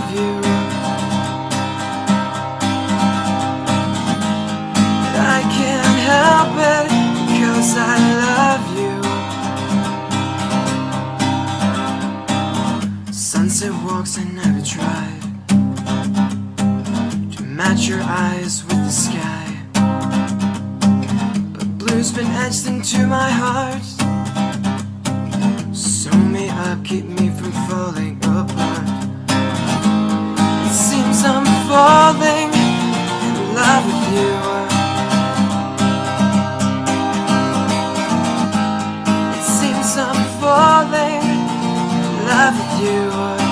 love you. But I can't help it because I love you. Sunset walks I never tried to match your eyes with the sky, but blue's been etched into my heart. Sew me up, keep me from falling apart. It seems I'm falling in love with you. It seems I'm falling in love with you.